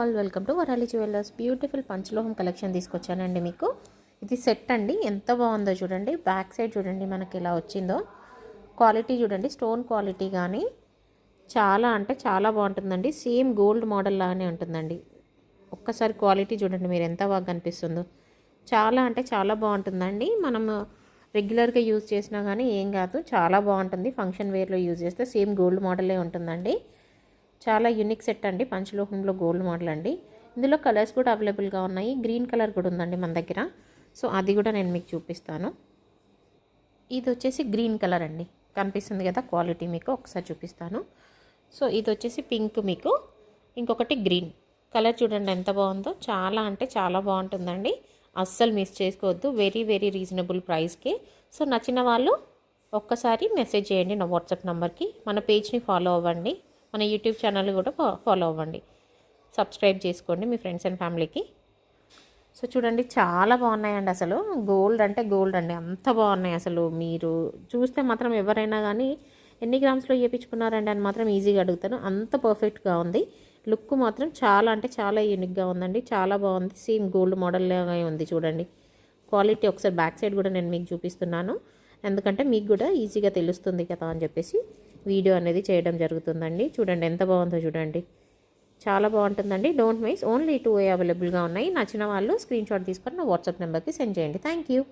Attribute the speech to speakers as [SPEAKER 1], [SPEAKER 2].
[SPEAKER 1] All welcome to Varali jewellers. Beautiful పంచలోహం collection తీసుకొచ్చానండి మీకు. ఇది సెట్ అండి, ఎంత బాగుందో చూడండి. బ్యాక్ సైడ్ చూడండి మనకి ఇలా వచ్చిందో. క్వాలిటీ చూడండి, స్టోన్ క్వాలిటీ కానీ చాలా అంటే చాలా బాగుంటుందండి. సేమ్ గోల్డ్ మోడల్ లాగానే ఉంటుందండి. ఒక్కసారి క్వాలిటీ చూడండి మీరు, ఎంత బాగా కనిపిస్తుందో. చాలా అంటే చాలా బాగుంటుందండి. మనం రెగ్యులర్గా యూజ్ చేసినా కానీ ఏం కాదు, చాలా బాగుంటుంది. ఫంక్షన్ వేర్లో యూజ్ చేస్తే సేమ్ గోల్డ్ మోడలే ఉంటుందండి. చాలా యూనిక్ సెట్ అండి, పంచలోహంలో గోల్డ్ మోడల్ అండి. ఇందులో కలర్స్ కూడా అవైలబుల్గా ఉన్నాయి. గ్రీన్ కలర్ కూడా ఉందండి మన దగ్గర. సో అది కూడా నేను మీకు చూపిస్తాను. ఇది వచ్చేసి గ్రీన్ కలర్ అండి, కనిపిస్తుంది కదా క్వాలిటీ, మీకు ఒకసారి చూపిస్తాను. సో ఇది వచ్చేసి పింక్, మీకు ఇంకొకటి గ్రీన్ కలర్ చూడండి ఎంత బాగుందో. చాలా అంటే చాలా బాగుంటుందండి, అస్సలు మిస్ చేసుకోవద్దు. వెరీ వెరీ రీజనబుల్ ప్రైస్కి. సో నచ్చిన వాళ్ళు ఒక్కసారి మెసేజ్ చేయండి నా వాట్సాప్ నెంబర్కి. మన పేజ్ని ఫాలో అవ్వండి, మన యూట్యూబ్ ఛానల్ కూడా ఫాలో అవ్వండి. సబ్స్క్రైబ్ చేసుకోండి మీ ఫ్రెండ్స్ అండ్ ఫ్యామిలీకి. సో చూడండి చాలా బాగున్నాయండి. అసలు గోల్డ్ అంటే గోల్డ్ అండి, అంత బాగున్నాయి. అసలు మీరు చూస్తే మాత్రం ఎవరైనా కానీ ఎన్ని గ్రామ్స్లో చేయించుకున్నారండి అని మాత్రం ఈజీగా అడుగుతాను. అంత పర్ఫెక్ట్గా ఉంది. లుక్ మాత్రం చాలా అంటే చాలా యూనిక్గా ఉందండి, చాలా బాగుంది. సేమ్ గోల్డ్ మోడల్ లాగా ఉంది చూడండి. క్వాలిటీ ఒకసారి బ్యాక్ సైడ్ కూడా నేను మీకు చూపిస్తున్నాను, ఎందుకంటే మీకు కూడా ఈజీగా తెలుస్తుంది కదా అని చెప్పేసి వీడియో అనేది చేయడం జరుగుతుందండి. చూడండి ఎంత బాగుందో చూడండి, చాలా బాగుంటుందండి. Don't miss. ఓన్లీ 2 అవైలబుల్గా ఉన్నాయి. నచ్చిన వాళ్ళు స్క్రీన్ షాట్ తీసుకొని నా వాట్సాప్ నెంబర్కి సెండ్ చేయండి. Thank you.